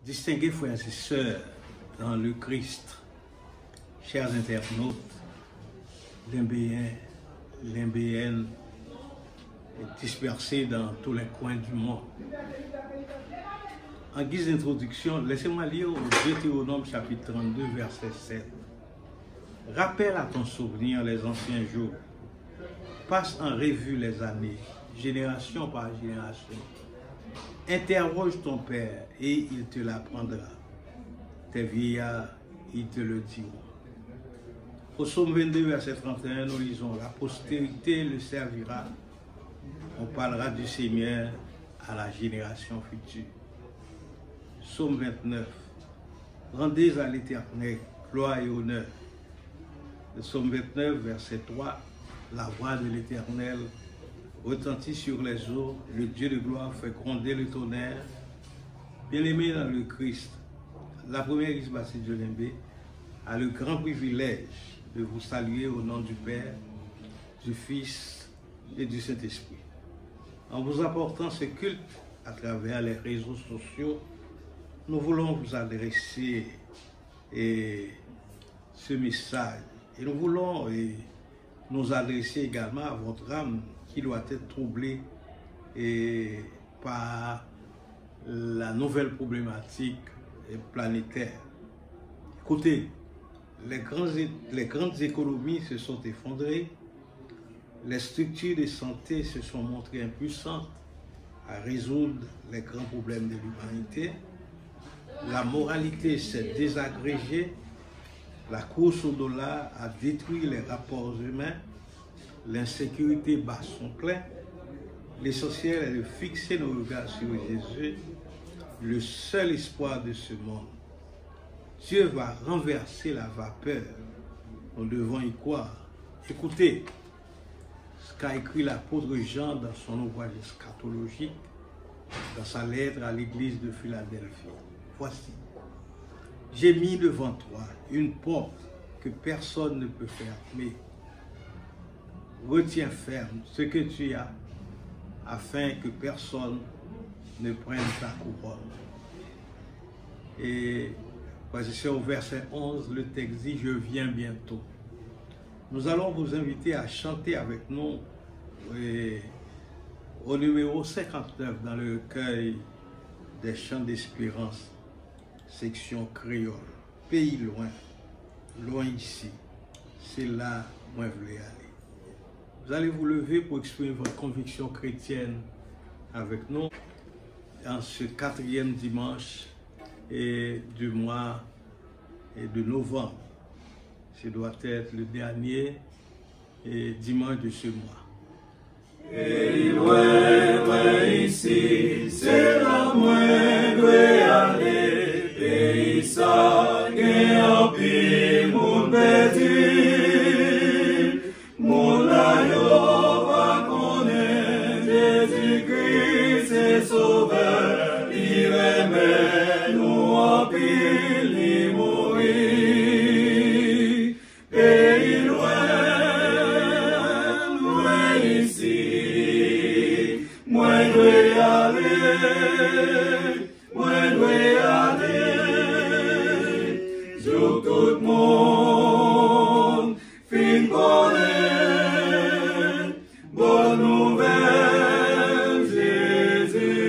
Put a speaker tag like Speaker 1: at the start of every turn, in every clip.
Speaker 1: Distingués frères et sœurs dans le Christ, chers internautes, limbéens, limbéennes, dispersés dans tous les coins du monde. En guise d'introduction, laissez-moi lire Deutéronome chapitre 32, verset 7. Rappelle à ton souvenir les anciens jours. Passe en revue les années, génération par génération. Interroge ton père et il te l'apprendra. Tes vieillards, ils te le diront. Au psaume 22, verset 31, nous lisons: la postérité le servira. On parlera du Seigneur à la génération future. Psaume 29. Rendez à l'Éternel gloire et honneur. Le psaume 29, verset 3. La voix de l'Éternel retentit sur les eaux, le Dieu de gloire fait gronder le tonnerre. Bien-aimé dans le Christ, la première église baptiste de Limbé a le grand privilège de vous saluer au nom du Père, du Fils et du Saint-Esprit. En vous apportant ce culte à travers les réseaux sociaux, nous voulons vous adresser ce message. Et nous voulons nous adresser également à votre âme qui doit être troublée par la nouvelle problématique planétaire. Écoutez, les grandes économies se sont effondrées, les structures de santé se sont montrées impuissantes à résoudre les grands problèmes de l'humanité, la moralité s'est désagrégée, la course au dollar a détruit les rapports humains, l'insécurité bat son plein. L'essentiel est de fixer nos regards sur Jésus, le seul espoir de ce monde. Dieu va renverser la vapeur. Nous devons y croire. Écoutez ce qu'a écrit l'apôtre Jean dans son ouvrage eschatologique, dans sa lettre à l'église de Philadelphie. Voici: j'ai mis devant toi une porte que personne ne peut fermer. Retiens ferme ce que tu as, afin que personne ne prenne ta couronne. Et voici au verset 11, le texte dit: je viens bientôt. Nous allons vous inviter à chanter avec nous au numéro 59 dans le recueil des chants d'espérance, section créole. Pays loin, loin ici, c'est là où je voulais aller. Vous allez vous lever pour exprimer votre conviction chrétienne avec nous en ce 4e dimanche du mois de novembre. Ce doit être le dernier dimanche de ce mois.
Speaker 2: Et loin, loin ici, c'est là où je dois aller. Pays ça, gain en pile, mon petit. Mon laïo va connaître Jésus-Christ, c'est sauveur. Il remet nous en pile, il mourit. Pays loin, loin ici, moi je dois aller, moi je dois aller. Sur tout le monde, fin connaître, bonne nouvelle, Jésus-Christ.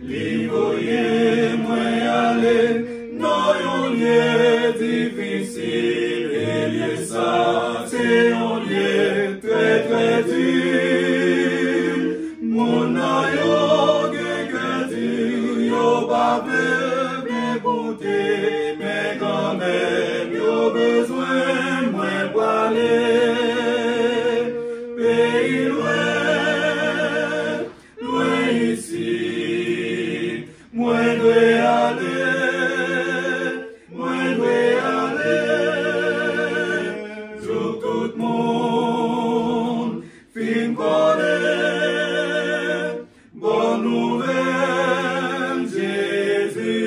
Speaker 2: L'Ivoyé, moi aller, non, un lieu difficile, et lieu ça, c'est un lieu très, très dur. Mon aïe, que dur, yo pas bien goûter, mais quand même, yo besoin, moi pour aller. Pays loin, loin ici, moi dois aller, moi dois aller. Sur tout le monde, fin connaître, bonne nouvelle, Jésus.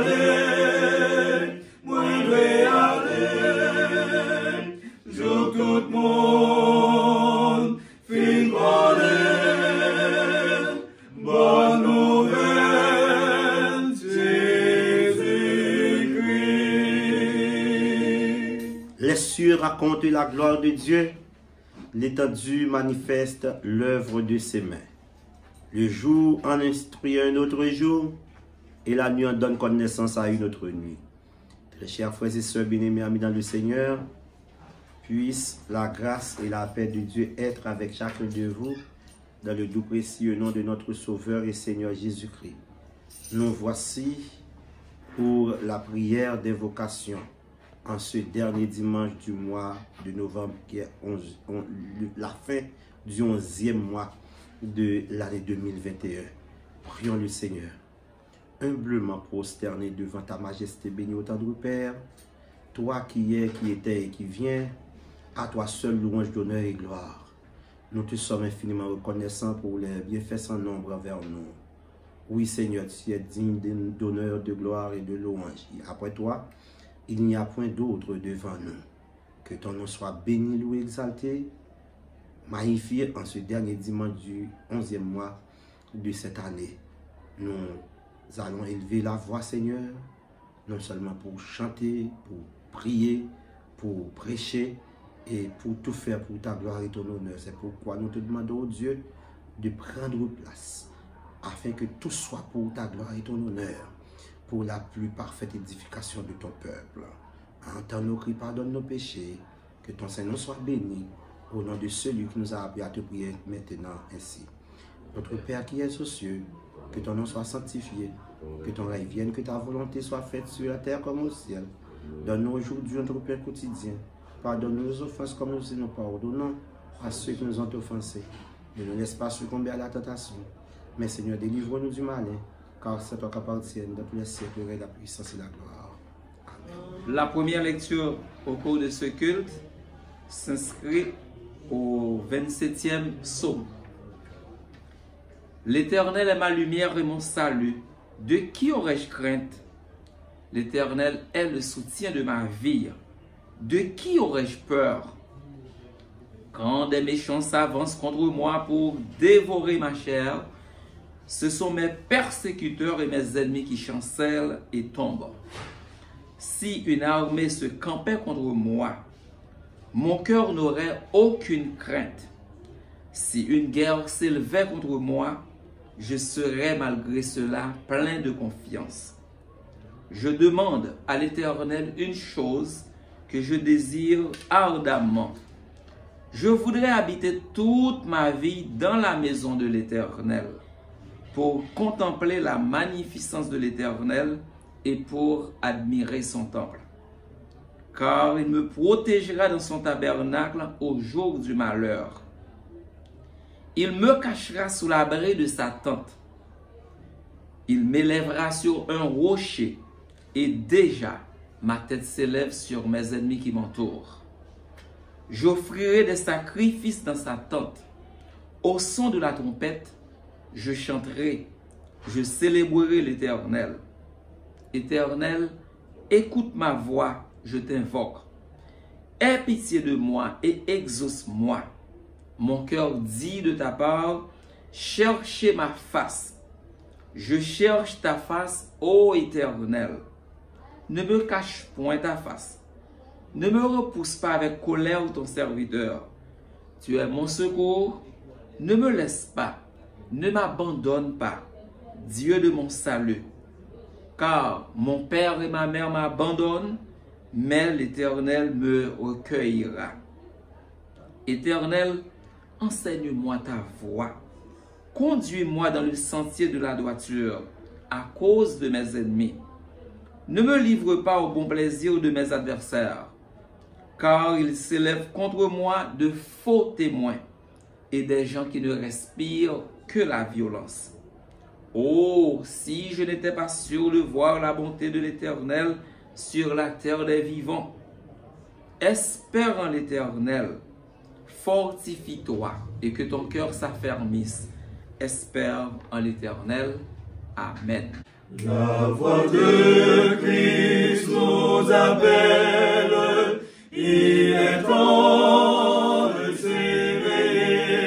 Speaker 2: aller, moi vais aller, jour tout le monde, fin connaître, bonne nouvelle, Jésus-Christ.
Speaker 3: Les cieux racontent la gloire de Dieu, l'étendue manifeste l'œuvre de ses mains. Le jour en instruit un autre jour, et la nuit en donne connaissance à une autre nuit. Très chers frères et sœurs bien-aimés, amis dans le Seigneur, puisse la grâce et la paix de Dieu être avec chacun de vous, dans le doux précieux nom de notre Sauveur et Seigneur Jésus-Christ. Nous voici pour la prière d'invocation en ce dernier dimanche du mois de novembre, qui est la fin du 11e mois de l'année 2021. Prions le Seigneur. Humblement prosterné devant ta majesté, béni au tendre Père, toi qui es, qui étais et qui viens, à toi seul louange, d'honneur et gloire. Nous te sommes infiniment reconnaissants pour les bienfaits sans nombre envers nous. Oui Seigneur, tu es digne d'honneur, de gloire et de louange. Après toi, il n'y a point d'autre devant nous. Que ton nom soit béni, loué, exalté, magnifié en ce dernier dimanche du 11e mois de cette année. Nous allons élever la voix, Seigneur, non seulement pour chanter, pour prier, pour prêcher et pour tout faire pour ta gloire et ton honneur. C'est pourquoi nous te demandons, Dieu, de prendre place afin que tout soit pour ta gloire et ton honneur, pour la plus parfaite édification de ton peuple. Entends nos cris, pardonne nos péchés, que ton Saint-Nom soit béni, au nom de celui qui nous a appris à te prier maintenant ainsi. Notre Père qui es aux cieux, que ton nom soit sanctifié, que ton règne vienne, que ta volonté soit faite sur la terre comme au ciel. Donne-nous aujourd'hui notre pain quotidien. Pardonne-nous nos offenses comme nous nous pardonnons à ceux qui nous ont offensés. Ne nous laisse pas succomber à la tentation, mais Seigneur, délivre-nous du malin, car c'est toi qui appartienne dans tous les siècles, la puissance et la gloire. Amen.
Speaker 4: La première lecture au cours de ce culte s'inscrit au 27e psaume. L'Éternel est ma lumière et mon salut. De qui aurais-je crainte? L'Éternel est le soutien de ma vie. De qui aurais-je peur? Quand des méchants s'avancent contre moi pour dévorer ma chair, ce sont mes persécuteurs et mes ennemis qui chancellent et tombent. Si une armée se campait contre moi, mon cœur n'aurait aucune crainte. Si une guerre s'élevait contre moi, je serais malgré cela plein de confiance. Je demande à l'Éternel une chose que je désire ardemment. Je voudrais habiter toute ma vie dans la maison de l'Éternel, pour contempler la magnificence de l'Éternel et pour admirer son temple. Car il me protégera dans son tabernacle au jour du malheur. Il me cachera sous l'abri de sa tente. Il m'élèvera sur un rocher, et déjà ma tête s'élève sur mes ennemis qui m'entourent. J'offrirai des sacrifices dans sa tente. Au son de la trompette, je chanterai, je célébrerai l'Éternel. Éternel, écoute ma voix, je t'invoque. Aie pitié de moi et exauce-moi. Mon cœur dit de ta part, cherchez ma face. Je cherche ta face, ô Éternel. Ne me cache point ta face. Ne me repousse pas avec colère ton serviteur. Tu es mon secours. Ne me laisse pas. Ne m'abandonne pas, Dieu de mon salut. Car mon père et ma mère m'abandonnent, mais l'Éternel me recueillera. Éternel, enseigne-moi ta voie. Conduis-moi dans le sentier de la droiture, à cause de mes ennemis. Ne me livre pas au bon plaisir de mes adversaires, car ils s'élèvent contre moi de faux témoins et des gens qui ne respirent que la violence. Oh, si je n'étais pas sûr de voir la bonté de l'Éternel sur la terre des vivants. Espère en l'Éternel, fortifie-toi et que ton cœur s'affermisse. Espère en l'Éternel. Amen.
Speaker 2: La voix de belle, il est temps de s'éveiller.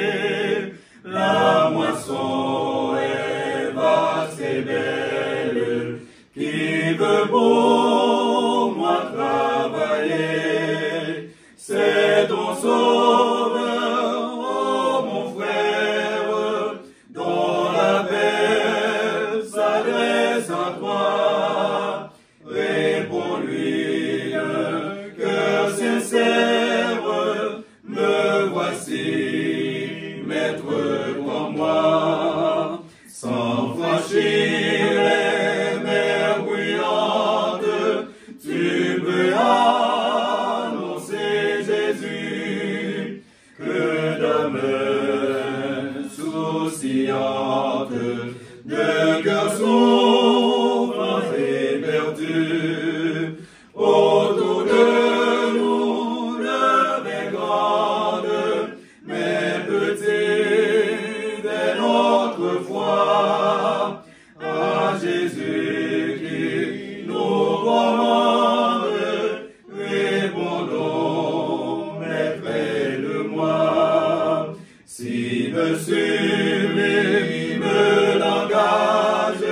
Speaker 2: La moisson est vaste et belle, qui veut pour moi travailler. C'est ton sauveur, oh mon frère, dont l'appel s'adresse à toi. Réponds-lui, le cœur sincère, me voici, maître comme moi. Sans franchir les mers bruyantes, tu peux annoncer Jésus, que d'âmes souciantes, de cœur souffrant et perdu, autour de nous le grande, mais petit dès notre foi, à Jésus qui nous commande, répondons, Maître, aide-moi. Si le sublime langage,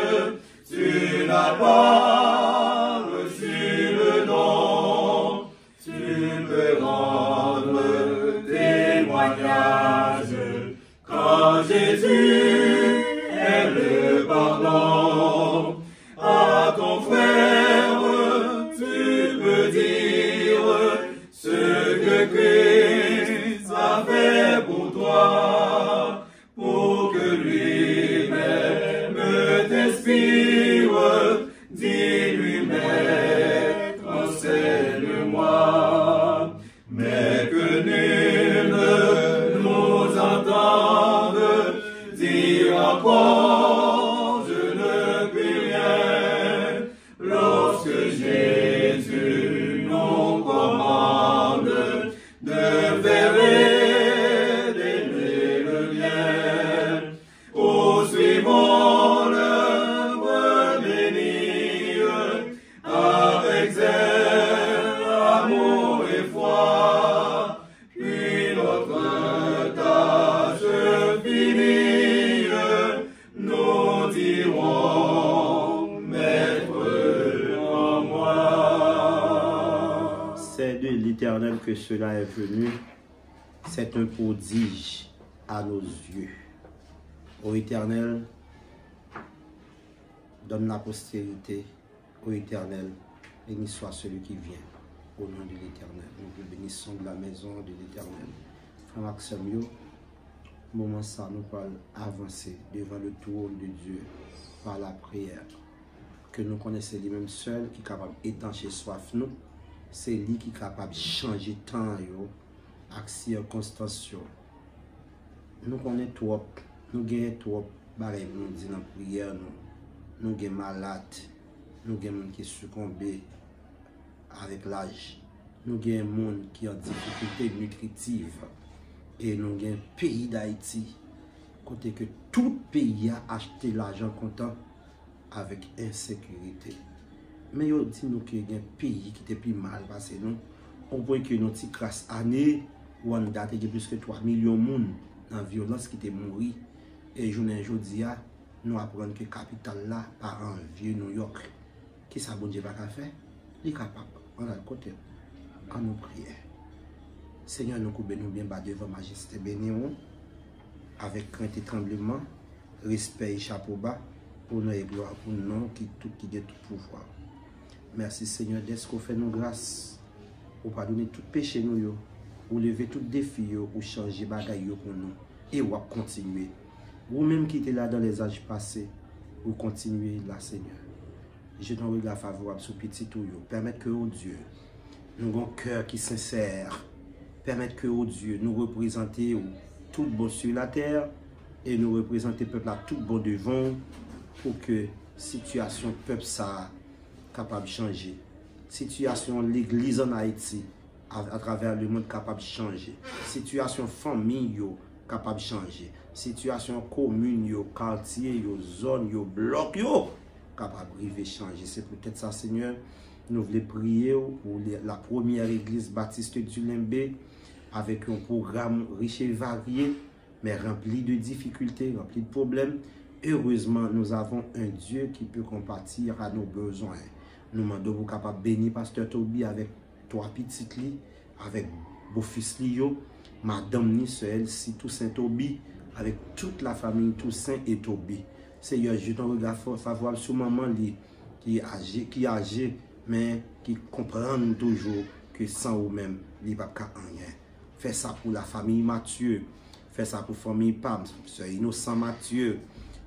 Speaker 2: tu n'as pas reçu le don, tu peux rendre témoignage quand Jésus est le pardon. À ton frère, tu peux dire ce que Christ a fait pour toi, pour que lui-même t'inspire. Dis-lui, Maître, enseigne-moi, mais que nul ne nous entende dire encore, je ne puis rien, lorsque Jésus nous commande de faire d'aimer le bien. Poursuivons l'œuvre bénie avec zèle, amour et foi, puis notre tâche finie, nous dirons, Maître en moi.
Speaker 3: C'est de l'Éternel que cela est venu. C'est un prodige à nos yeux. Ô Éternel, donne la postérité. Ô Éternel, béni soit celui qui vient. Au nom de l'Éternel. Nous te bénissons de la maison de l'Éternel. Frère Maxime, moment ça, nous allons avancer devant le trône de Dieu par la prière. Que nous connaissons lui-même seul, qui est capable d'étancher soif nous. C'est lui qui est capable de changer temps, avec circonstances. Nous connaissons trop, nous gagnons trop, nous disons dans la prière, nous sommes malades, nous sommes des gens qui succombent avec l'âge, nous sommes des gens qui ont des difficultés nutritives, et nous sommes un pays d'Haïti, côté que tout pays a acheté l'argent comptant avec insécurité. Mais yo dit nous que y a un pays qui était plus mal passé nous. On voit que notre classe année où on date de plus que 3 millions de monde en violence qui était mort. Et journée aujourd'hui nous apprenons que capitale là par un vieux New York. Qui ça bon Dieu va faire? Il est capable. On a le côté. En nous prière. Seigneur, nous coupons nous bien bas devant majesté béni avec crainte et tremblement, respect et chapeau bas, honneur et gloire pour nous qui tout pouvoir. Merci Seigneur d'être qu'on fait nous grâce, ou pardonner tout péché nous, ou lever tout défi, ou changer bagaille pour nous, et ou continuer. Ou même qui était là dans les âges passés, ou continuer là Seigneur. Je t'en regard favorable sur petit tout, permettre que oh Dieu, nous avons un cœur qui est sincère, permettre que oh Dieu, nous représenter tout bon sur la terre, et nous représenter peuple à tout bon devant, pour que situation peuple ça capable de changer. Situation l'église en Haïti à travers le monde capable de changer. Situation famille capable de changer. Situation commune, quartier, zone, bloc capable de changer. C'est peut-être ça Seigneur. nous voulons prier pour la première église baptiste du Limbe avec un programme riche et varié, mais rempli de difficultés, rempli de problèmes. Heureusement, nous avons un Dieu qui peut compatir à nos besoins. Nous demandons pour capable bénir Pasteur Toby avec 3 petites lits, avec beau-fils Lio, Madame Nissel, si Toussaint Toby, avec toute la famille Toussaint et Toby. Seigneur, je ton regard favorable sur maman qui est âgée, mais qui comprend toujours que sans vous-même, il n'y a pas rien. Fais ça pour la famille Mathieu, fais ça pour la famille Pam, Sœur Innocent Mathieu,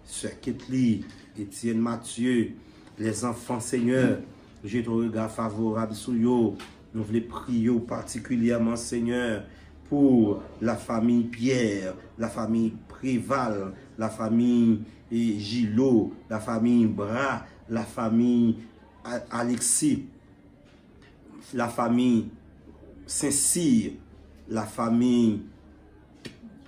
Speaker 3: Sœur Ketli, Étienne Mathieu, les enfants Seigneur, j'ai ton regard favorable sur eux. Nous voulons prier particulièrement Seigneur pour la famille Pierre, la famille Préval, la famille Gillot, la famille Bras, la famille Alexis, la famille Saint-Cyr, la famille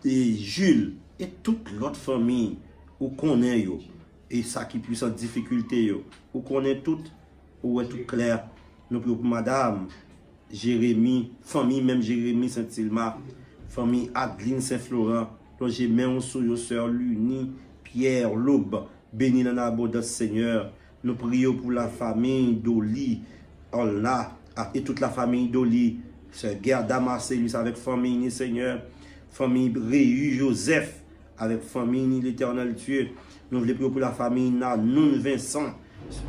Speaker 3: Jules et toute l'autre famille où qu'on est yo, et ça qui puisse en difficulté yo, où qu'on est tout, où est tout clair. Nous prions pour madame Jérémie, famille même Jérémie Saint-Ilma, famille Adeline Saint-Florent, dont j'ai même sur yo sœur Luni, Pierre, L'aube, béni dans l'abondance Seigneur. Nous prions pour la famille d'Oli, Allah, et toute la famille d'Oli, sœur Gerda Marcellus avec famille Seigneur, famille Réu Joseph, avec famille l'Éternel Dieu. Nous voulons prier pour la famille Nanoun Vincent,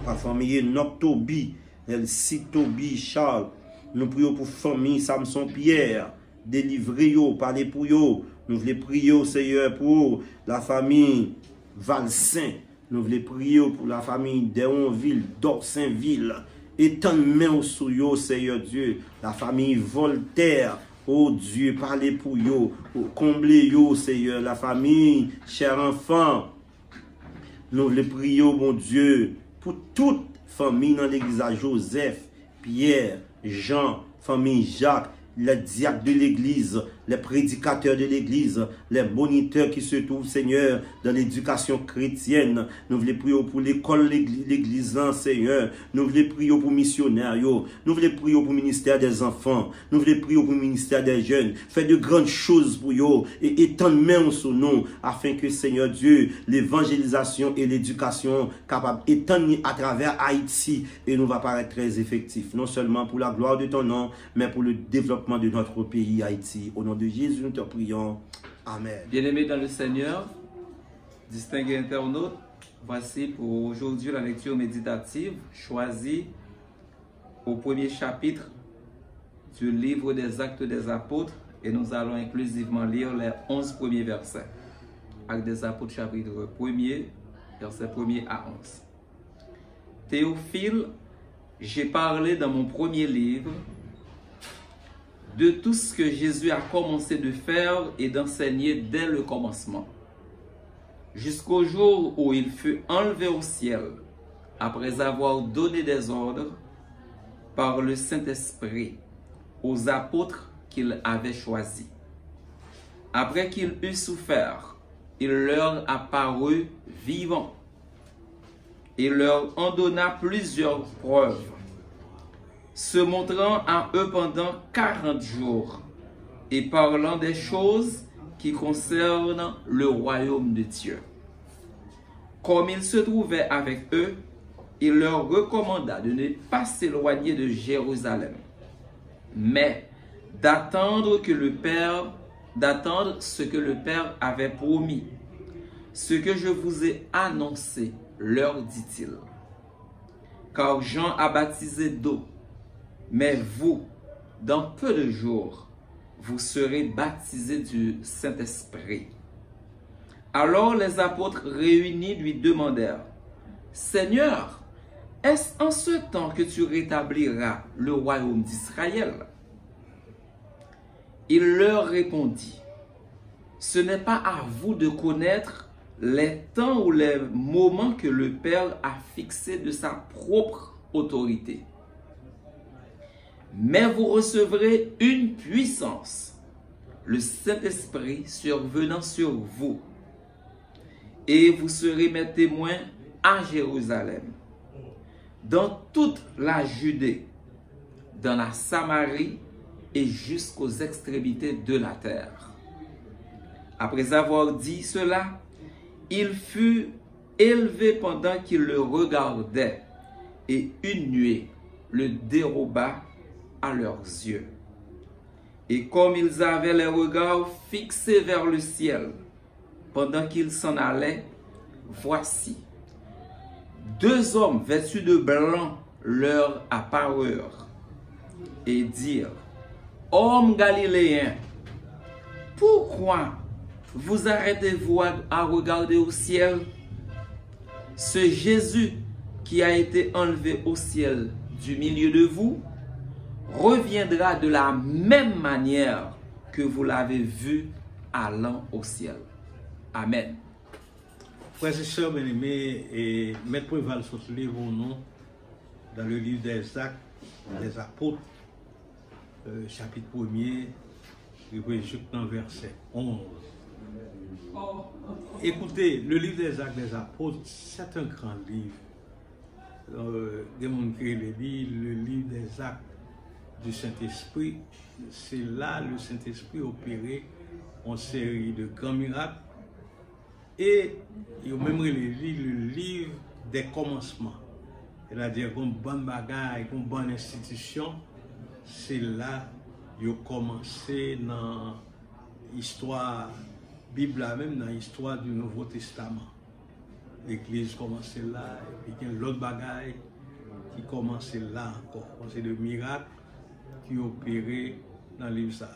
Speaker 3: la famille Enoch Toby, Elsie Toby Charles. Nous prions pour la famille Samson Pierre, délivrez-yo, parlez pour yo. Nous voulons prier, Seigneur, pour la famille Valsain. Nous voulons prier pour la famille Déonville, d'Orsainville. Étends main sur yo, Seigneur Dieu. La famille Voltaire. Oh Dieu, parlez pour yo. Comblez yo, Seigneur. La famille, cher enfant. Nous voulons prier, mon Dieu, pour toute famille dans l'église à Joseph, Pierre, Jean, famille Jacques, les diacres de l'église, les prédicateurs de l'église, les moniteurs qui se trouvent, Seigneur, dans l'éducation chrétienne. Nous voulons prier pour l'école, l'église, Seigneur. Nous voulons prier pour missionnaires. Nous voulons prier pour le ministère des enfants. Nous voulons prier pour le ministère des jeunes. Fais de grandes choses pour eux et étendre main sur nous afin que, Seigneur Dieu, l'évangélisation et l'éducation capable d'étendre à travers Haïti et nous va paraître très effectif. Non seulement pour la gloire de ton nom, mais pour le développement de notre pays Haïti. Au nom de Jésus, nous te prions. Amen.
Speaker 4: Bien-aimés dans le Seigneur, distingués internautes, voici pour aujourd'hui la lecture méditative choisie au premier chapitre du livre des Actes des Apôtres et nous allons inclusivement lire les 11 premiers versets. Actes des Apôtres chapitre 1er, versets 1er à 11. Théophile, j'ai parlé dans mon premier livre de tout ce que Jésus a commencé de faire et d'enseigner dès le commencement, jusqu'au jour où il fut enlevé au ciel, après avoir donné des ordres par le Saint-Esprit aux apôtres qu'il avait choisis. Après qu'il eut souffert, il leur apparut vivant. Il leur en donna plusieurs preuves, se montrant à eux pendant 40 jours et parlant des choses qui concernent le royaume de Dieu. Comme il se trouvait avec eux, il leur recommanda de ne pas s'éloigner de Jérusalem, mais d'attendre ce que le Père avait promis, ce que je vous ai annoncé, leur dit-il. Car Jean a baptisé d'eau, mais vous, dans peu de jours, vous serez baptisés du Saint-Esprit. Alors les apôtres réunis lui demandèrent, Seigneur, est-ce en ce temps que tu rétabliras le royaume d'Israël? Il leur répondit, ce n'est pas à vous de connaître les temps ou les moments que le Père a fixés de sa propre autorité. Mais vous recevrez une puissance, le Saint-Esprit survenant sur vous, et vous serez mes témoins à Jérusalem, dans toute la Judée, dans la Samarie et jusqu'aux extrémités de la terre. Après avoir dit cela, il fut élevé pendant qu'il le regardait, et une nuée le déroba à leurs yeux. Et comme ils avaient les regards fixés vers le ciel, pendant qu'ils s'en allaient, voici, deux hommes vêtus de blanc leur apparurent et dirent: Hommes galiléens, pourquoi vous arrêtez-vous à regarder au ciel? Ce Jésus qui a été enlevé au ciel du milieu de vous reviendra de la même manière que vous l'avez vu allant au ciel. Amen.
Speaker 1: Frères et sœurs bien-aimés, et Maître Préval se livre au nom dans le livre des Actes des Apôtres, chapitre 1er, jusqu'au verset 11. Écoutez, le livre des Actes des Apôtres, c'est un grand livre. Des gens qui le livre des Actes du Saint-Esprit, c'est là le Saint-Esprit opéré en série de grands miracles. Et il y a même le livre des commencements. C'est-à-dire qu'on bonne bagaille, qu'on bonne institution, c'est là qu'il a commencé dans l'histoire Bible, même dans l'histoire du Nouveau Testament. L'Église commençait là, et puis il y a l'autre bagaille qui commençait là encore. C'est le miracle qui opérait dans le livre ça.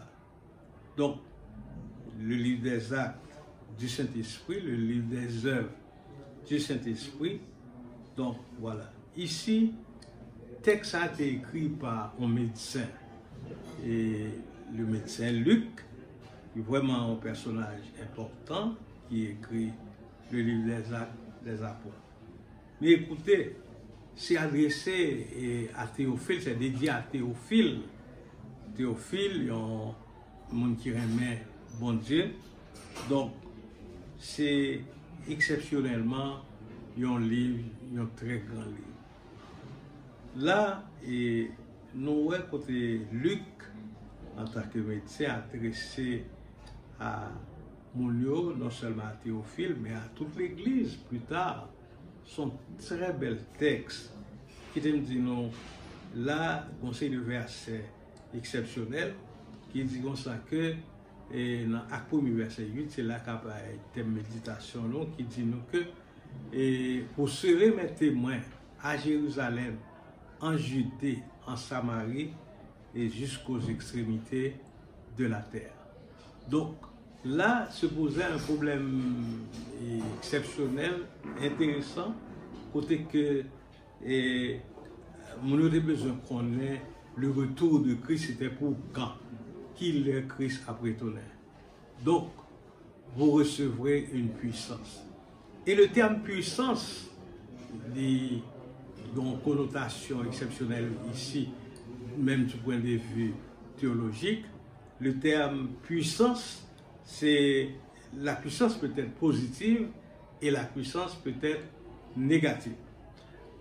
Speaker 1: Donc, le livre des Actes du Saint-Esprit, le livre des œuvres du Saint-Esprit. Donc, voilà. Ici, le texte a été écrit par un médecin. Et le médecin Luc, qui est vraiment un personnage important, qui écrit le livre des Actes des Apôtres. Mais écoutez, c'est adressé à Théophile, c'est dédié à Théophile. Théophile, il y a un monde qui remet bon Dieu. Donc, c'est exceptionnellement un livre, un très grand livre. Là, et nous voyons côté Luc, en tant que médecin, adressé à Mounio, non seulement à Théophile, mais à toute l'Église plus tard. Sont très bels textes qui me disent non, là, conseil de verset exceptionnel qui dit comme ça que et dans l'acte 1er verset 8, c'est là qu'il y a un thème méditation qui dit nous que et pour serez mes témoins à Jérusalem, en Judée, en Samarie et jusqu'aux extrémités de la terre. Donc là se posait un problème exceptionnel, intéressant, côté que mon autre besoin qu'on ait le retour de Christ, c'était pour quand? Qu'il est Christ après tonnerre. Donc, vous recevrez une puissance. Et le terme puissance, a une connotation exceptionnelle ici, même du point de vue théologique. Le terme puissance, c'est la puissance peut être positive et la puissance peut être négative.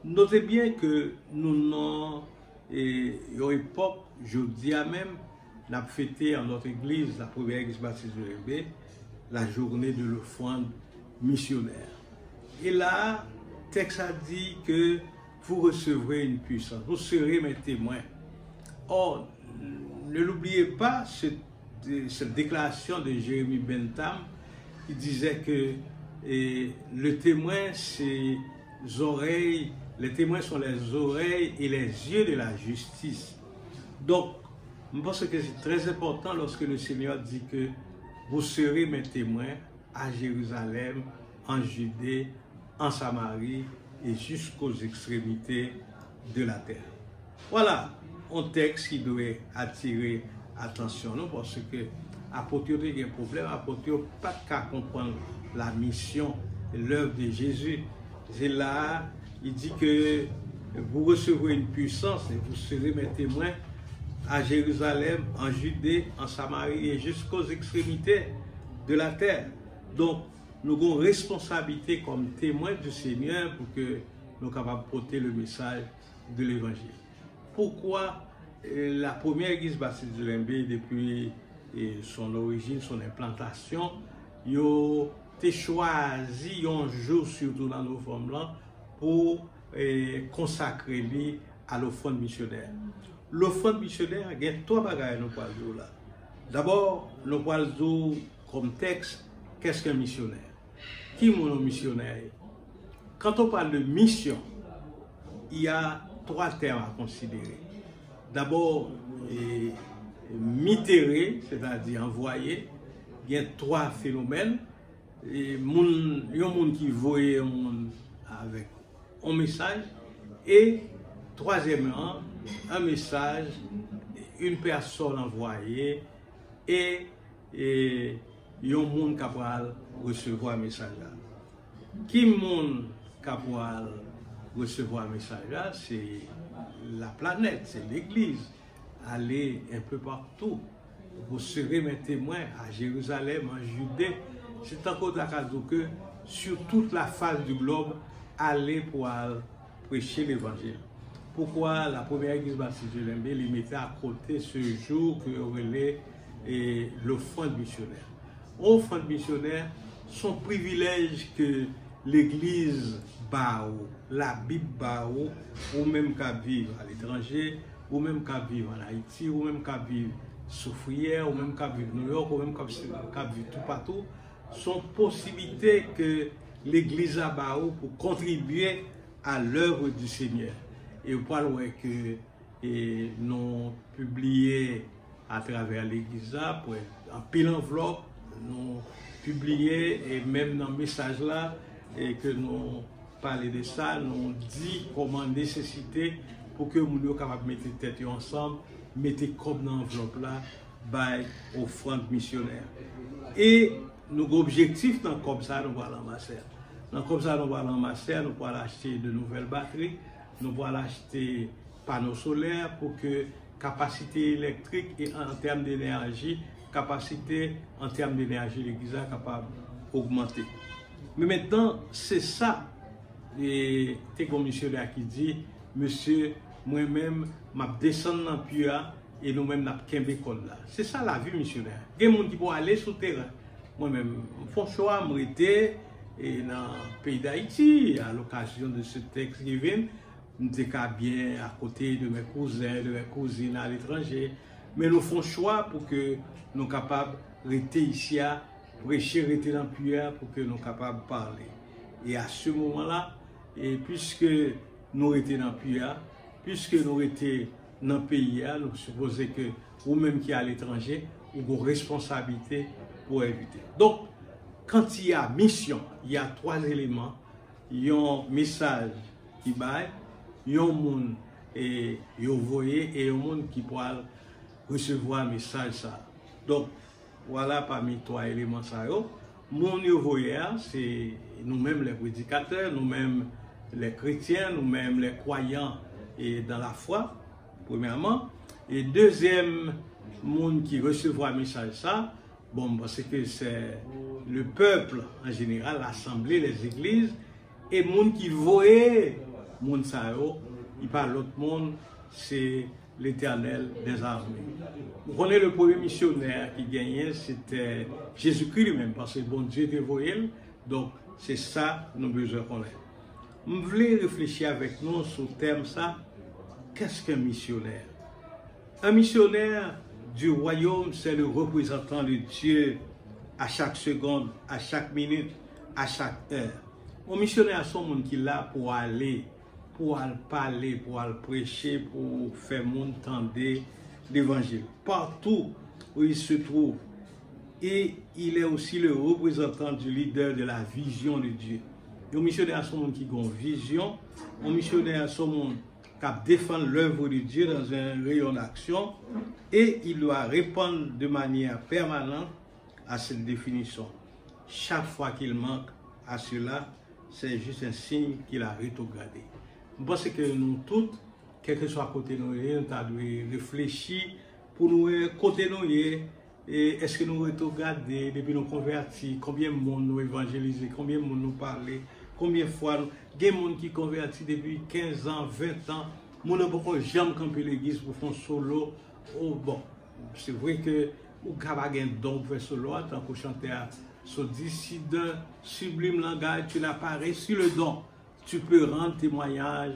Speaker 1: Notez bien que nous n'avons, à l'époque, je dis à même, nous avons fêté en notre église, la première église baptiste de l'Ébé, la journée de l'offrande missionnaire. Et là, le texte a dit que vous recevrez une puissance, vous serez mes témoins. Or, ne l'oubliez pas, cette déclaration de Jérémie Bentham qui disait que le témoin, c'est les oreilles, les témoins sont les oreilles et les yeux de la justice. Donc, je pense que c'est très important lorsque le Seigneur dit que vous serez mes témoins à Jérusalem, en Judée, en Samarie et jusqu'aux extrémités de la terre. Voilà un texte qui doit attirer attention nous parce que l'apôtre a un problème, l'apôtre n'a pas qu'à comprendre la mission et l'œuvre de Jésus. C'est là, il dit que vous recevrez une puissance et vous serez mes témoins à Jérusalem, en Judée, en Samarie et jusqu'aux extrémités de la terre. Donc, nous avons une responsabilité comme témoins du Seigneur pour que nous soyons capables de porter le message de l'évangile. Pourquoi la première église baptiste de Lembe, depuis son origine, son implantation, ils ont choisi un jour, surtout dans nos formes là, pour consacrer à l'offrande missionnaire. L'offrande missionnaire, il y a trois bagages nous parlons là. D'abord, nous parlons comme texte, qu'est-ce qu'un missionnaire? Qui est mon missionnaire? Quand on parle de mission, il y a trois termes à considérer. D'abord, mitérer, c'est-à-dire envoyer. Il y a trois phénomènes. Il y a un monde qui voit avec un message. Et troisièmement, un message, une personne envoyée et il y a un monde qui va recevoir un message. Qui est le monde qui va recevoir un message? C'est la planète, c'est l'Église. Allez un peu partout. Vous serez mes témoins à Jérusalem, en Judée. C'est encore d'Akadou que sur toute la face du globe, allez pour prêcher l'évangile. Pourquoi la première église baptiste de Lembe les mettait à côté ce jour que relais l'offrande missionnaire? L'offrande missionnaire, son privilège que l'église bao, la Bible bao, ou même qu'à vivre à l'étranger, ou même qu'à vivre en Haïti, ou même qu'à vivre Soufrière, ou même qu'à vivre New York, ou même qu'à vivre tout partout, sont possibilités que l'église a bao pour contribuer à l'œuvre du Seigneur. Et vous parlez que nous publié à travers l'église en pile enveloppe, nous publié et même dans le message là, et que nous parlons de ça, nous dit comment nécessiter pour que nous soyons capables de mettre tête ensemble, mettre comme dans l'enveloppe là, by offrande missionnaire. Et nos objectifs dans comme ça, nous allons ramasser. Dans comme ça, nous allons ramasser, nous allons acheter de nouvelles batteries, nous allons acheter panneaux solaires pour que capacité électrique et en termes d'énergie, capacité en termes d'énergie, l'église est capable d'augmenter. Mais maintenant, c'est ça, et t'es comme missionnaire qui dit, monsieur, moi-même, je descends dans le puits et nous-mêmes, nous avons l'école là. C'est ça la vie missionnaire. Il y a des gens qui vont aller sur le terrain. Moi-même, je fais choix, je suis dans le pays d'Haïti, à l'occasion de ce Thanksgiving, je suis bien à côté de mes cousins, de mes cousines à l'étranger. Mais nous faisons choix pour que nous soyons capables de rester ici, prêcher, rester dans le puits pour que nous soyons capables de parler. Et à ce moment-là, et puisque nous étions dans le puits, puisque nous étions dans le pays, nous supposons que vous-même qui êtes à l'étranger, vous avez une responsabilité pour éviter. Donc, quand il y a mission, il y a trois éléments. Il y a un message qui baille, il y a un monde et un monde qui peut recevoir un message. Ça. Donc, voilà parmi trois éléments. Mon c'est nous-mêmes les prédicateurs, nous-mêmes les chrétiens, nous-mêmes les croyants et dans la foi, premièrement. Et deuxième monde qui recevra un message, ça, bon, parce que c'est le peuple en général, l'assemblée, les églises, et monde qui voyait, monde ça, il parle l'autre monde, c'est l'Éternel des armées. Vous connaissez le premier missionnaire qui gagnait, c'était Jésus-Christ lui-même, parce que bon Dieu était voyé, donc c'est ça nous besoin connaître. Je voulais réfléchir avec nous sur le thème ça, qu'est-ce qu'un missionnaire? Un missionnaire du royaume, c'est le représentant de Dieu à chaque seconde, à chaque minute, à chaque heure. Un missionnaire, c'est un monde qui est là pour aller, pour aller parler, pour aller prêcher, pour faire entendre l'évangile. Partout où il se trouve. Et il est aussi le représentant du leader de la vision de Dieu. Un missionnaire, c'est un monde qui a une vision. Un missionnaire, c'est un monde qui défend l'œuvre de Dieu dans un rayon d'action. Et il doit répondre de manière permanente à cette définition. Chaque fois qu'il manque à cela, c'est juste un signe qu'il a rétrogradé. Je pense que nous tous, quel que soit côté nous, nous devons réfléchir pour nous côté nous. Est-ce que nous rétrogradons depuis nous convertis, combien de monde nous évangélisé, combien de monde nous parlé, combien de fois il y a des gens qui convertis depuis 15 ans, 20 ans, Mon n'importe jamais camper l'église pour faire solo. Oh bon, c'est vrai que ou capable un don pour faire solo tant que chanteur so dit si d'un sublime langage tu n'as pas reçu le don, tu peux rendre témoignage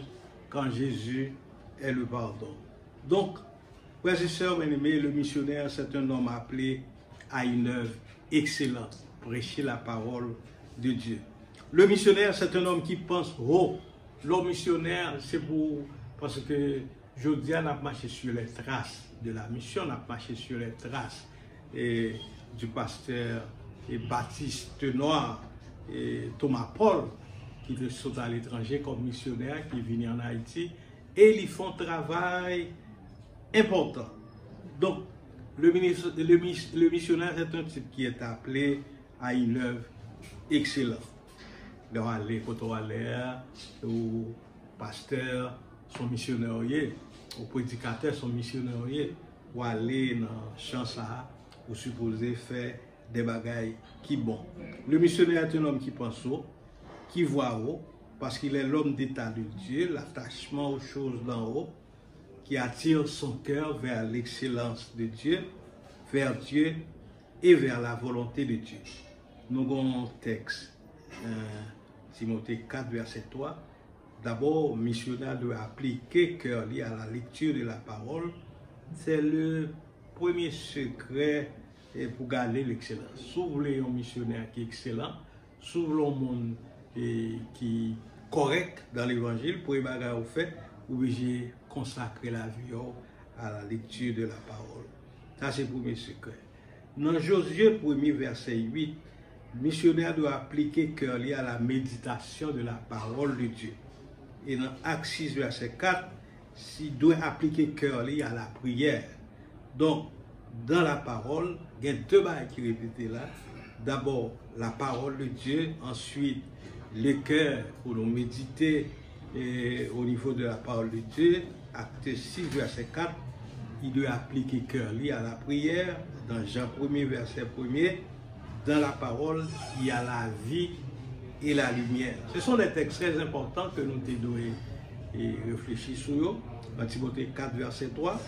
Speaker 1: quand Jésus est le pardon. Donc, frères et sœurs bien-aimés, le missionnaire c'est un homme appelé à une œuvre excellente, prêcher la parole de Dieu. Le missionnaire c'est un homme qui pense haut. L'homme missionnaire c'est parce que Jodia n'a marché sur les traces de la mission, n'a marché sur les traces du pasteur Baptiste Noir et Thomas Paul qui sont à l'étranger comme missionnaires qui viennent en Haïti et ils font un travail important. Donc le missionnaire est un type qui est appelé à une œuvre excellente. Il va aller au pasteur sont missionnaires, aux prédicateurs sont missionnaires, ou aller dans le champ ça, ou supposer faire des bagailles qui bon. Le missionnaire est un homme qui pense haut, qui voit haut, parce qu'il est l'homme d'état de Dieu, l'attachement aux choses d'en haut, qui attire son cœur vers l'excellence de Dieu, vers Dieu et vers la volonté de Dieu. Nous avons un texte, Timothée 4, verset 3. D'abord, le missionnaire doit appliquer cœur lié à la lecture de la parole. C'est le premier secret pour garder l'excellence. Si vous voulez un missionnaire qui est excellent, si vous voulez un monde qui est correct dans l'évangile, pour les bagages au fait, vous obligez consacrer la vie à la lecture de la parole. Ça, c'est le premier secret. Dans Josué 1er, verset 8, le missionnaire doit appliquer cœur lié à méditation de la parole de Dieu. Et dans Acte 6, verset 4, il doit appliquer cœur lié à la prière. Donc, dans la parole, il y a deux bails qui répétent là. D'abord, la parole de Dieu, ensuite, le cœur pour nous méditer au niveau de la parole de Dieu. Acte 6, verset 4, il doit appliquer cœur lié à la prière. Dans Jean 1er, verset 1er, dans la parole, il y a la vie et la lumière. Ce sont des textes très importants que nous devons réfléchir sur eux. Dans Timothée 4, verset 3,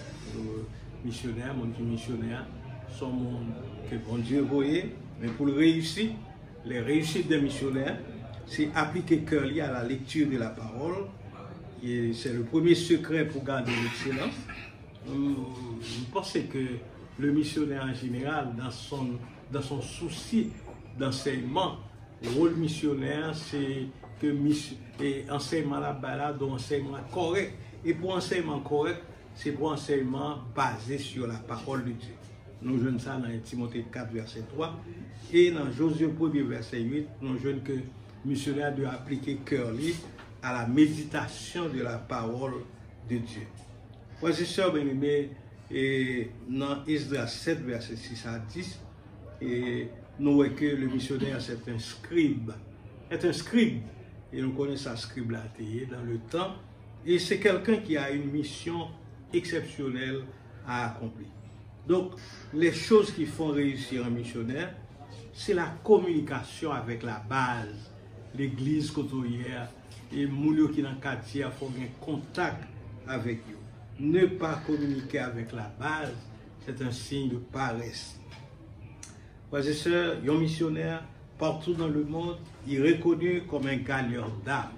Speaker 1: missionnaire, mon missionnaire, sont monde que bon Dieu voyait, mais pour le réussir, les réussites des missionnaires, c'est appliquer cœur lié à la lecture de la parole. Et c'est le premier secret pour garder l'excellence. Je pense que le missionnaire en général, dans son souci d'enseignement, le rôle missionnaire, c'est que l'enseignement là-bas, donc enseignement correct. Et pour enseignement correct, c'est pour enseignement basé sur la parole de Dieu. Nous jouons ça dans Timothée 4, verset 3. Et dans Josué 1, verset 8, nous jouons que le missionnaire doit appliquer cœur lié à la méditation de la parole de Dieu. Frères et sœurs bien-aimés, et dans Esdras 7, verset 6 à 10, et nous voyons que le missionnaire c'est un scribe. Et nous connaissons ça scribe là dans le temps. Et c'est quelqu'un qui a une mission exceptionnelle à accomplir. Donc, les choses qui font réussir un missionnaire, c'est la communication avec la base, l'église côtière, et les gens qui sont dans le quartier font un contact avec eux. Ne pas communiquer avec la base, c'est un signe de paresse. Frères et sœurs, un missionnaire, partout dans le monde, il est reconnu comme un gagneur d'âme.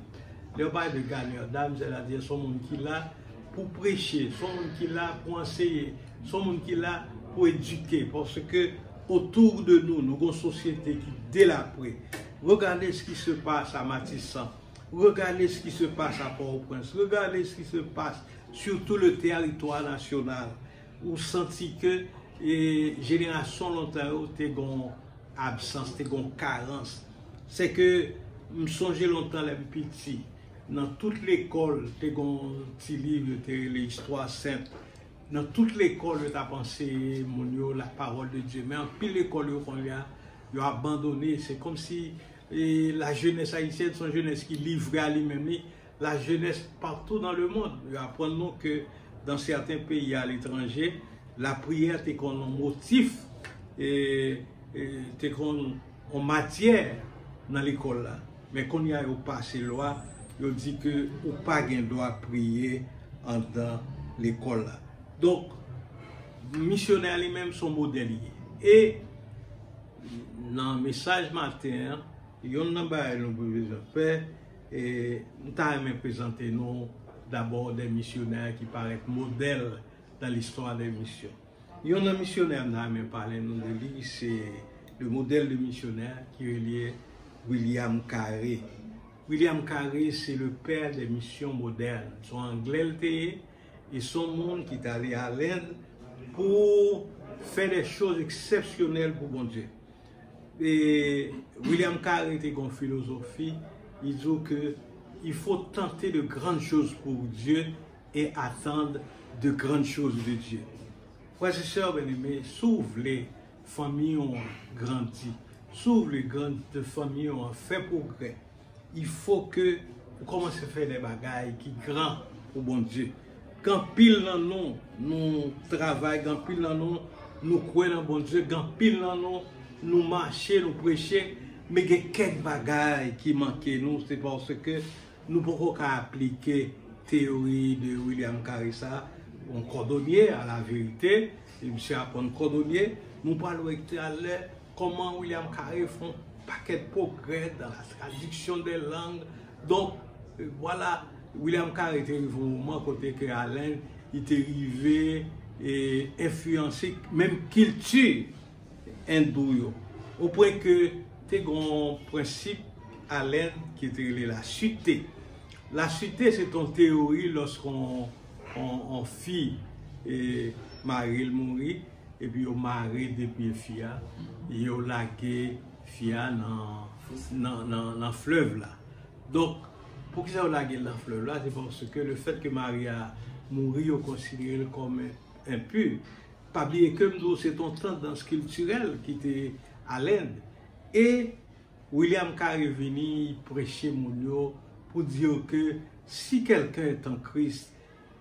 Speaker 1: Le bail de gagneur d'âme, c'est-à-dire son monde qui est là pour prêcher, son monde qui est là pour enseigner, son monde qui est là pour éduquer. Parce que autour de nous, nous avons une société qui délabrée. Regardez ce qui se passe à Matissan, regardez ce qui se passe à Port-au-Prince, regardez ce qui se passe sur tout le territoire national. Vous sentez que les générations longtemps, tu as une absence, tu as une carence. C'est que, je me songe longtemps les petits. Dans toute l'école, tu as un petit livre, l'histoire sainte. Dans toute l'école, tu as pensé la parole de Dieu. Mais en pile l'école, ils ont abandonné. C'est comme si la jeunesse haïtienne, son jeunesse qui livrait à lui-même, la jeunesse partout dans le monde. Ils apprennent que dans certains pays à l'étranger, la prière est comme un motif, et comme en matière dans l'école là. Mais quand il y a passé loi, il dit que ou pas gain doit prier dans l'école. Donc, missionnaire lui-même son modèle. Et dans le message matin, il y a un peu et nous avons présenté nous d'abord des missionnaires qui paraissent modèles dans l'histoire des missions. Il y a un missionnaire qui a parlé de lui, c'est le modèle de missionnaire qui est lié William Carey. William Carey, c'est le père des missions modernes. Son anglais et son monde qui est allé à l'Inde pour faire des choses exceptionnelles pour bon Dieu. Et William Carey était une philosophie, il dit qu'il faut tenter de grandes choses pour Dieu et attendre de grandes choses de Dieu. Frères et sœurs bien-aimés, s'ouvre les familles ont grandi, s'ouvre les grandes familles ont fait progrès. Il faut que vous commencez à faire des bagailles qui grand pour bon Dieu. Quand pile dans nous travaillons, quand pile dans nous croyons dans bon Dieu, quand pile dans nous marchons, nous prêchons, mais il y a quelques bagailles qui manquent nous, c'est parce que nous ne pouvons pas appliquer la théorie de William Carey, un cordonnier à la vérité, et monsieur apprend un cordonnier, nous parlons à l'air comment William Carey font paquet de progrès dans la traduction des langues. Donc, voilà, William Carey était arrivé au moment côté que Alain était arrivé et influencé même culture hindoue. Au point que tu as un principe Alain qui était la suité. La suité, c'est une théorie lorsqu'on fit et Marie mourit et puis on marie depuis Fia et on lagué Fia dans le fleuve là. Donc, pour que ça on lagué dans le fleuve là, c'est parce que le fait que Marie a mouru, on considère comme impur. Pas oublier que c'est une tendance culturelle qui était à l'Inde. Et William Carey est venu prêcher Mounio pour dire que si quelqu'un est en Christ,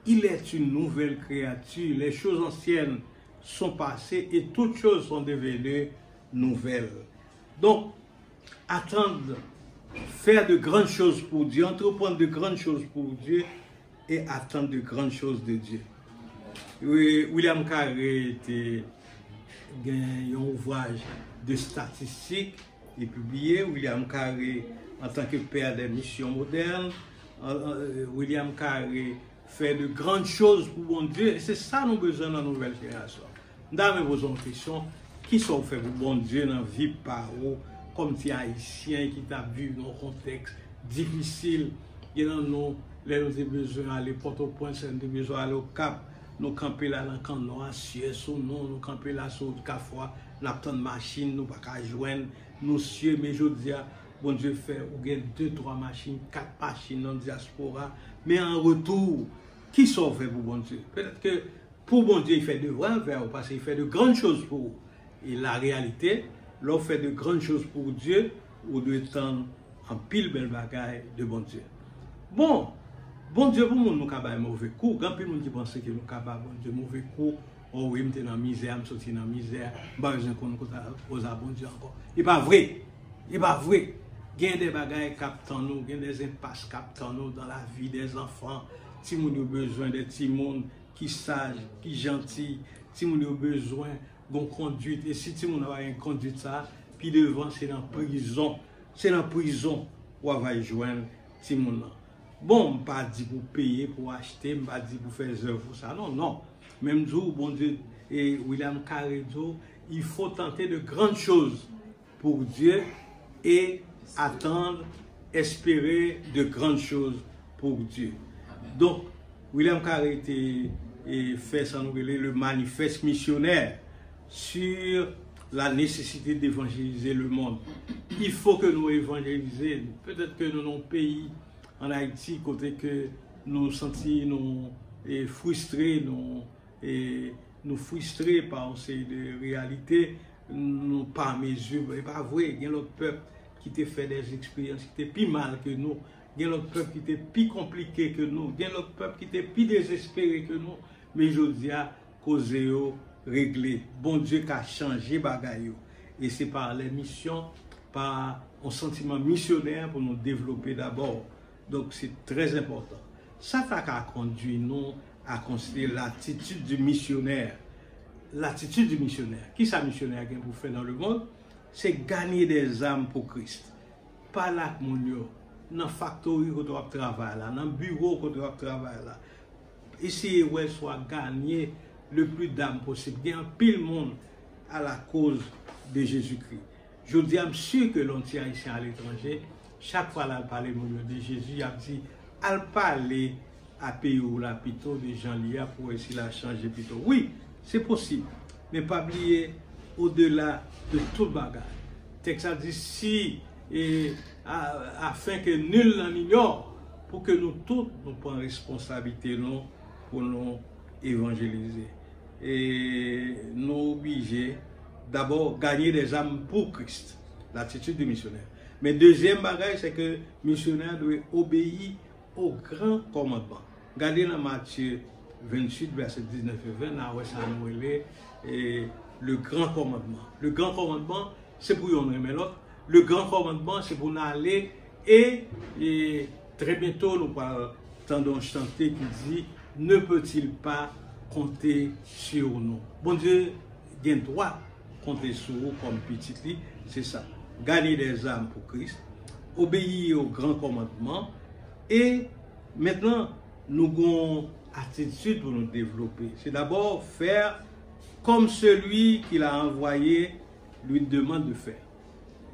Speaker 1: il est une nouvelle créature. Les choses anciennes sont passées et toutes choses sont devenues nouvelles. Donc, attendre, faire de grandes choses pour Dieu, entreprendre de grandes choses pour Dieu et attendre de grandes choses de Dieu. William Carey était un ouvrage de statistiques et publié. William Carey, en tant que père des missions modernes, William Carey fait de grandes choses pour bon Dieu. Et c'est ça que nous avons besoin dans la nouvelle génération. Nous avons besoin de questions qui sont faites pour bon Dieu dans la vie par où, comme des Haïtiens qui t'a vu dans un contexte difficile. Il y a nous avons besoin d'aller Port-au-Prince, nous avons besoin d'aller au Cap. Nous camper là dans le camp noir, nous camper là sur le Cafois, nous avons de machines, nous ne pouvons pas joindre, nous sommes, mais je dis, bon Dieu fait, ou gagne 2-3 machines, 4 machines dans la diaspora, mais en retour, qui sont faits pour bon Dieu? Peut-être que pour bon Dieu, il fait de vrais vers parce qu'il fait de grandes choses pour vous. Et la réalité, l'on fait de grandes choses pour Dieu, ou de temps en pile belle bagaille de bon Dieu. Bon Dieu, pour nous, nous avons un mauvais coup. Quand il qui pense que nous avons bon Dieu, mauvais coup, oh oui, je suis dans la misère, je suis dans la misère, je ne sais pas bon Dieu encore. Il n'est pas vrai. Il n'est pas vrai. Il y a des bagailles captant nous, il y a des impasses captant nous dans la vie des enfants. Si nous avons besoin de petits monde qui sages, qui gentils, si nous avons besoin d'une conduite, et si nous avons une conduite, ça, puis devant, c'est dans la prison. C'est dans la prison où on va joindre ces gens-là. Bon, je ne pas dit pour payer, pour acheter, je ne pas dit pour faire des œuvres pour ça. Non, non. Même jour, bon Dieu, et William Carey, il faut tenter de grandes choses pour Dieu et attendre, espérer de grandes choses pour Dieu. Donc, William Carey fait ça, le manifeste missionnaire sur la nécessité d'évangéliser le monde. Il faut que nous évangélisions. Peut-être que nous, dans nos pays, en Haïti, côté que nous sentons frustrés, nous frustrés par ces réalités, nous pas mesure, c'est pas vrai. Il y a l'autre peuple qui t'a fait des expériences qui étaient plus mal que nous. Il y a l'autre peuple qui était plus compliqué que nous. Il y a l'autre peuple qui était plus désespéré que nous. Mais je dis à causer régler. Bon Dieu qui a changé bagaille. Et c'est par les missions, par un sentiment missionnaire pour nous développer d'abord. Donc c'est très important. Ça a conduit nous à considérer l'attitude du missionnaire. L'attitude du missionnaire. Qui ça missionnaire pour faire dans le monde? C'est gagner des âmes pour Christ. Pas là, mon Dieu. Dans la factory que tu travailles là, dans le bureau que tu travailles là. Essayer de soit gagner le plus d'âmes possible. Il y a un pile monde à la cause de Jésus-Christ. Je dis, je suis sûr que l'on tient ici à l'étranger, chaque fois qu'il parle de Jésus, il a dit, elle parle à pays ou la plutôt des gens liés pour essayer de changer plutôt. Oui, c'est possible, mais pas oublier au-delà de tout le bagage. Texte a dit si afin que nul n'en ignore, pour que nous tous nous prenions responsabilité nous, pour nous évangéliser. Et nous obliger d'abord gagner des âmes pour Christ, l'attitude du missionnaire. Mais deuxième bagage, c'est que le missionnaire doit obéir au grand commandement. Regardez dans Matthieu 28, verset 19 et 20, là où ça nous est le grand commandement. Le grand commandement, c'est pour nous aimer l'autre. Le grand commandement, c'est pour nous aller et très bientôt, nous entendons chanter qui dit, ne peut-il pas compter sur nous? Bon Dieu, il y a un droit compter sur vous comme petit lit, c'est ça. Gagner des âmes pour Christ, obéir au grand commandement et maintenant, nous avons une attitude pour nous développer. C'est d'abord faire comme celui qui l'a envoyé lui demande de faire.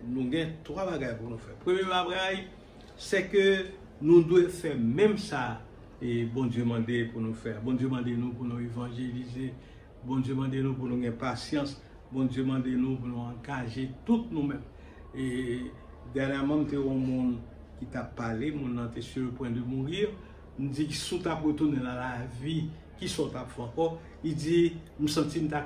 Speaker 1: Nous avons trois bagages pour nous faire. Premier bagage, c'est que nous devons faire même ça et bon Dieu demande pour nous faire. Bon Dieu demande nous pour nous évangéliser. Bon Dieu demande nous pour nous avoir patience. Bon Dieu demande nous pour nous engager toutes nous-mêmes. Et dernièrement, il y a un monde qui t'a parlé, mon était sur le point de mourir. Il dit que si tu as retourné dans la vie, qui sont à faire encore, il dit, je me sens que tu as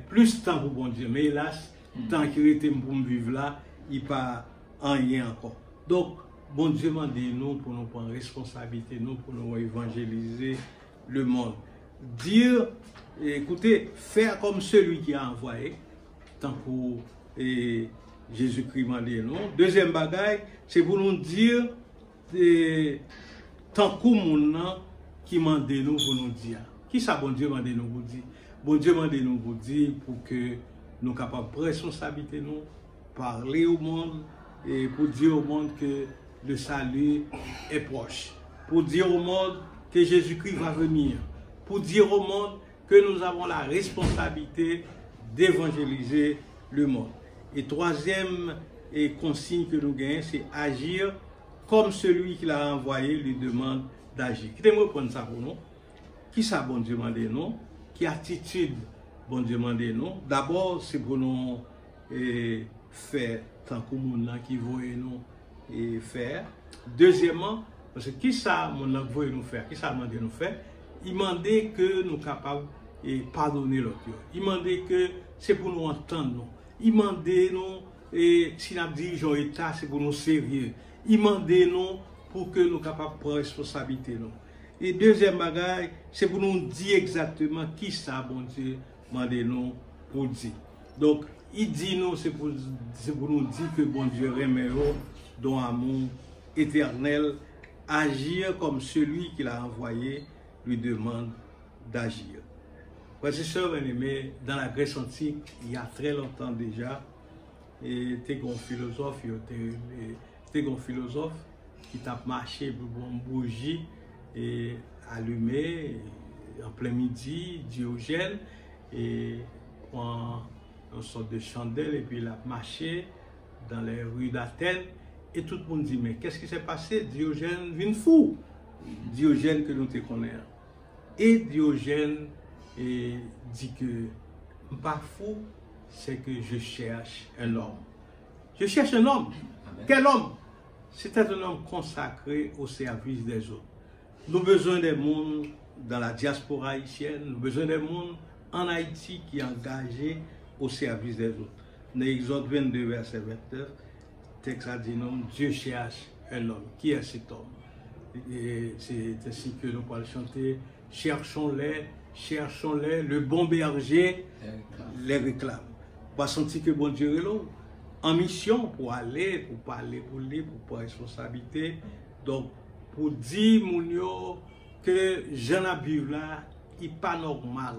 Speaker 1: plus de temps pour bon Dieu. Mais hélas, le temps qui était pour me vivre là, il n'y a pas rien encore. Donc, bon Dieu demande nous pour nous prendre responsabilité, nous pour nous évangéliser le monde. Dire, écoutez, faire comme celui qui a envoyé, tant que Jésus-Christ m'a dit non. Deuxième bagaille, c'est pour nous dire, tant que mon qui m'a dit nous pour nous dire. Qui ça, bon Dieu m'a dit nous pour dire? Bon Dieu m'a dit nous pour dire pour que nous capables de responsabilité nous, parler au monde et pour dire au monde que le salut est proche. Pour dire au monde que Jésus-Christ va venir. Pour dire au monde que nous avons la responsabilité d'évangéliser le monde. Et troisième consigne que nous gagnons, c'est agir comme celui qui l'a envoyé lui demande d'agir. Qui te prendre ça pour nous? Qui ça bon Dieu demande nous? Qui attitude bon Dieu demande nous? D'abord, c'est pour nous faire tant que mon qui voit nous faire. Deuxièmement, parce que qui ça mon voit nous faire? Qui ça demande nous faire? Il demande que nous sommes capables de pardonner l'autre. Il demande que c'est pour nous entendre nous. Il demande nous et si nous dirigeons l'État, c'est pour nous sérieux. Il demande nous pour que nous soyons capables de prendre responsabilité nous. Et deuxième bagage, c'est pour nous dire exactement qui ça, bon Dieu, demande nous pour dire. Donc, il dit nous, c'est pour nous dire que bon Dieu remet dans amour éternel, agir comme celui qui l'a envoyé lui demande d'agir. Frères et sœurs bien-aimés, dans la Grèce antique, il y a très longtemps déjà, et un philosophe qui t'a marché pour une bougie et allumé en plein midi, Diogène, et prend une sorte de chandelle et puis il a marché dans les rues d'Athènes et tout le monde dit mais qu'est-ce qui s'est passé? Diogène vient fou. Diogène que nous te connaissons. Et Diogène dit que pas fou, c'est que je cherche un homme. Je cherche un homme. Amen. Quel homme? C'était un homme consacré au service des autres. Nous avons besoin des mondes dans la diaspora haïtienne, nous avons besoin des mondes en Haïti qui sont engagés au service des autres. Dans Exode 22, verset 29, le texte a dit non, Dieu cherche un homme. Qui est cet homme? Et c'est ainsi que nous pouvons chanter, cherchons-les, le bon berger les réclame. On va sentir que bon Dieu est là, en mission pour aller, pour parler pour lui, pour prendre responsabilité. Donc, pour dire, Mounio, que Jean Abib là, il n'est pas normal.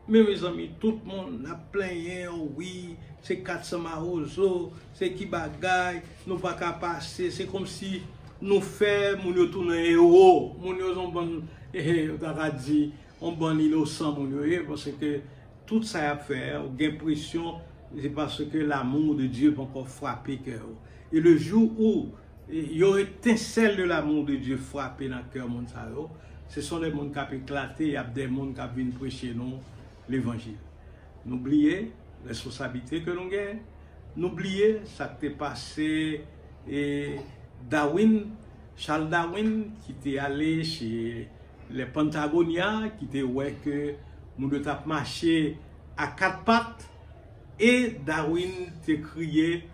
Speaker 1: Mais mes amis, tout le monde a plaigné, oui, c'est 400 marozo, c'est qui bagaille, nous pas qu'à passer, c'est comme si nous faisons, nous tournons héros, nous sommes bon, on bon innocent, parce que tout ça à faire, on a l'impression, c'est parce que l'amour de Dieu va encore frapper cœur. Et le jour où il y a une étincelle de l'amour de Dieu frappé dans le cœur de ce sont les gens qui ont éclaté, il y a des gens qui viennent prêcher nous l'évangile. N'oubliez les responsabilités que nous avons, n'oubliez ce qui est passé et Charles Darwin qui était allé chez les Pentagoniens, qui était ouais que nous devons marcher à 4 pattes et Darwin t'a crié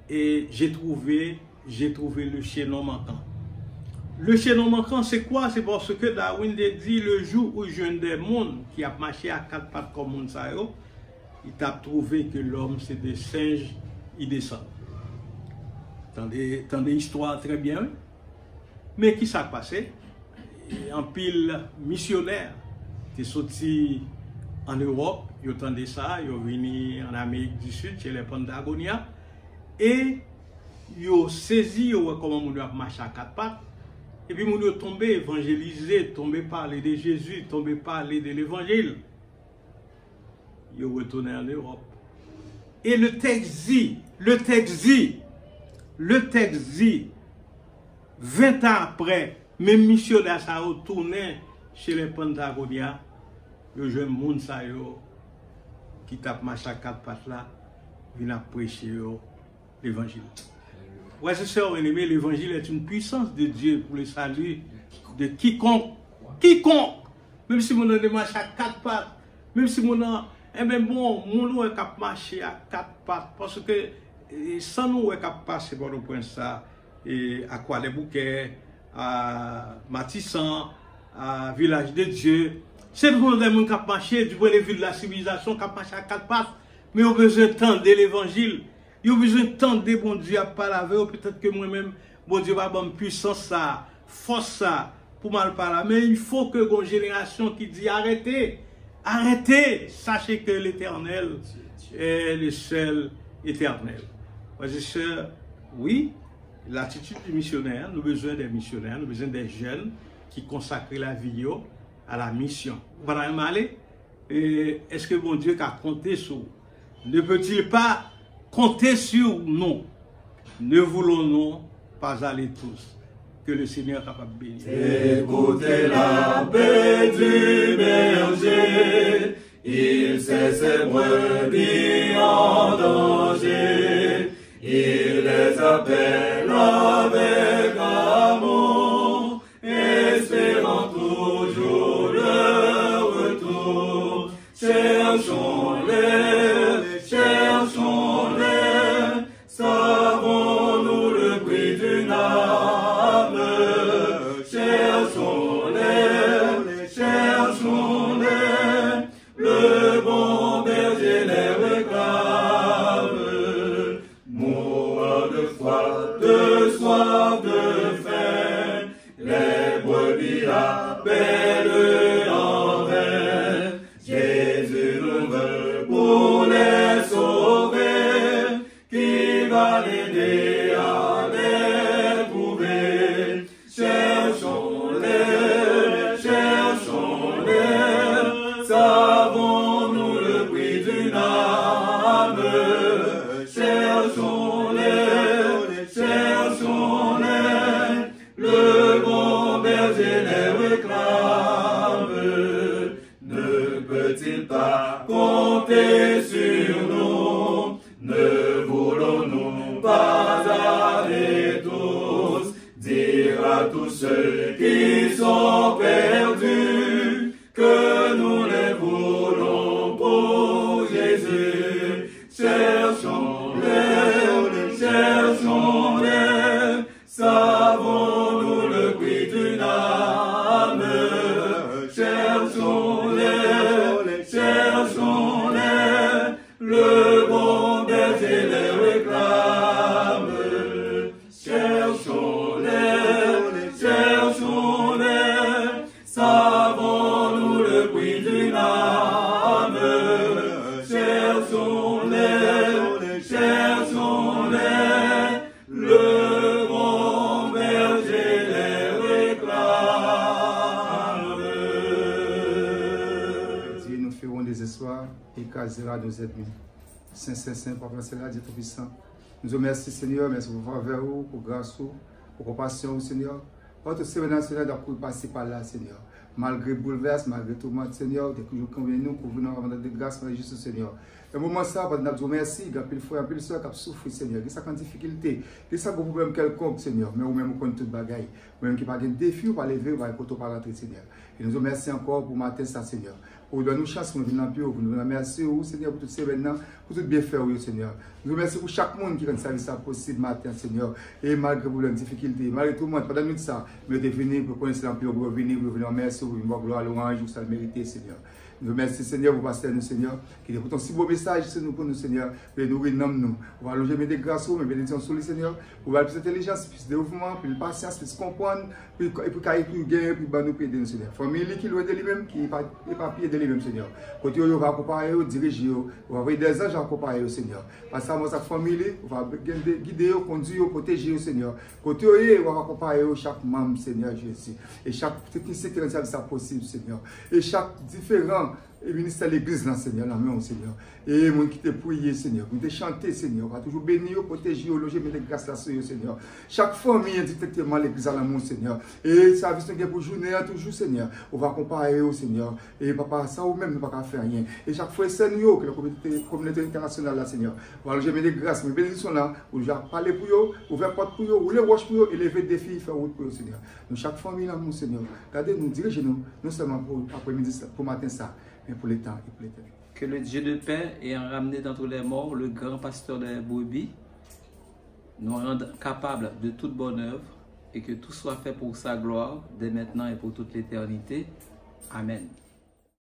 Speaker 1: et j'ai trouvé le chaînon manquant. Le chaînon manquant, c'est quoi? C'est parce que Darwin a dit le jour où je des mondes qui a marché à 4 pattes comme monde ça, il a trouvé que l'homme c'est des singes, il descend. Tendez histoire très bien. Mais qui s'est passé? Un pile missionnaire qui est sorti en Europe, ils ont entendu ça, ils sont venus en Amérique du Sud chez les Pentagoniens et ils ont saisi comment on doit marcher à 4 pattes. Et puis, ils sont tombés évangélisés, tombés parler de Jésus, tombés parler de l'évangile. Ils sont retournés en Europe. Et le texte dit, 20 ans après, même missionnaires ça retourné chez les Pentagoniens, le jeune monde ça qui tape marché à 4 pattes là, vient prêcher l'évangile. Ouais, c'est ça, l'évangile est une puissance de Dieu pour le salut de quiconque. Même si mon a marché à 4 pattes, même si mon a, eh bien bon, mon est capable de marcher à 4 pattes, parce que sans nous est capable de passer par le point ça, et à Quoi-les-Bouquets, à Matissan, à Village de Dieu. C'est le monde qui a marché du point de vue de la civilisation, qui a marché à 4 pattes, mais on a besoin de temps de l'évangile. Il y a besoin de temps de bon Dieu à parler, peut-être que moi-même, bon Dieu va avoir puissance, ça, force ça, pour mal parler. Mais il faut que une génération qui dit arrêtez, sachez que l'Éternel est le seul éternel. Frères et sœurs, oui, l'attitude du missionnaire, nous avons besoin des missionnaires, nous avons besoin des jeunes qui consacrent la vie à la mission. Vous allez m'aller? Est-ce que bon Dieu a compté sur vous? Ne peut-il pas compter sur nous? Ne voulons-nous pas aller tous? Que le Seigneur soit capable de bénir.
Speaker 2: Écoutez la paix du berger, il sait ses brebis en danger, il les appelle avec amour, espérant toujours le retour. Cherchons-les, savons-nous le prix d'une âme? Cherchons-les, le bon berger les réclame. Mourant de froid, de soif, de faim, les brebis appellent en vain. Jésus nous veut pour les sauver, qui va l'aider à les trouver. Cherchons-les, savons-nous le prix d'une âme? Cherchons-les, le bon berger les réclame. Ne peut-il pas compter sur nous? Ne voulons-nous pas aller tous, dire à tous ceux qui sont perdus que nous les voulons pour Jésus? Cherchons-les, savons-nous le prix d'une âme? Cherchons-les, le bon berger réclame. Cherchons-les, le bon berger les réclame.
Speaker 5: Dieu nous ferons des espoirs et casera nos ennemis. Saint, Saint, Saint, Papa Céleste, Dieu Tout-Puissant. Nous vous remercions, Seigneur, merci pour faveur, pour grâce, pour compassion, Seigneur. Votre Seigneur, Seigneur, doit passer par là, Seigneur. Malgré bouleverse, malgré tout le monde, Seigneur, dès que nous convenons, pour venir avant de grâce, mais juste, Seigneur. Et au moment ça, nous vous remercions, il y a plus de frères, plus de soeurs qui souffrent, Seigneur. Il y a des difficultés, il y a des problèmes quelconques, Seigneur. Mais vous-même, vous connaissez tout le bagaille. Vous-même qui pas de défi, vous pas lever, vous pas rentrer, Seigneur. Et nous vous remercions encore pour matin, ça, Seigneur. Pour donner nous chance pour nous venir en plus, pour nous remercier, Seigneur, pour tout ce maintenant, pour tout bien faire, Seigneur. Nous remercions pour chaque monde qui rend service possible matin, Seigneur. Et malgré vos difficultés, malgré tout le monde, pendant nous ça, mais de venir pour connaître l'empire, pour venir remercier, pour venir gloire à l'orange, pour ça le mériter, Seigneur. Nous remercions, Seigneur, pour passer à nous, Seigneur, qui est pour ton si beau message pour nous, Seigneur, et nous renommons nous. On va allonger des grâces, mais bénédictions sur le Seigneur, pour avoir plus d'intelligence, plus de développement, plus de patience, plus de comprendre, et puis gagner, puis nous aider, nous, Seigneur. Famille qui loin de lui-même, qui n'est pas pied de lui-même, Seigneur. Côté on va accompagner, diriger, on va envoyer des anges à accompagner, Seigneur. Parce que sa famille, on va guider, conduire, protéger, Seigneur. Côté on va accompagner chaque membre, Seigneur Jésus. Et chaque technicien qui rend service possible, Seigneur. Et chaque différent et ministère de l'église, Seigneur, la main, Seigneur. Et mon qui te prier, Seigneur, qui te chanter, Seigneur, va toujours bénir, protéger, loger, mettre des grâces là, Seigneur. Chaque famille, indirectement, l'église à l'amour, Seigneur. Et ça service que pour journée, toujours, Seigneur. On va comparer au Seigneur. Et papa, ça ou même, ne pas faire rien. Et chaque fois, Seigneur, que la communauté internationale, là, Seigneur, va loger, mettre des grâces, mais bénédictions là, ou déjà parler pour eux, ouvrir porte pour eux, ou les roches pour eux, élever des filles, faire route pour eux, Seigneur. Nous, chaque famille, l'amour, Seigneur. Regardez-nous, dirigez-nous, non seulement pour après-midi, pour matin, ça. Mais pour le temps et pour l'éternité.
Speaker 4: Que le Dieu de paix ayant ramené d'entre les morts le grand pasteur des brebis nous rende capables de toute bonne œuvre et que tout soit fait pour sa gloire dès maintenant et pour toute l'éternité. Amen.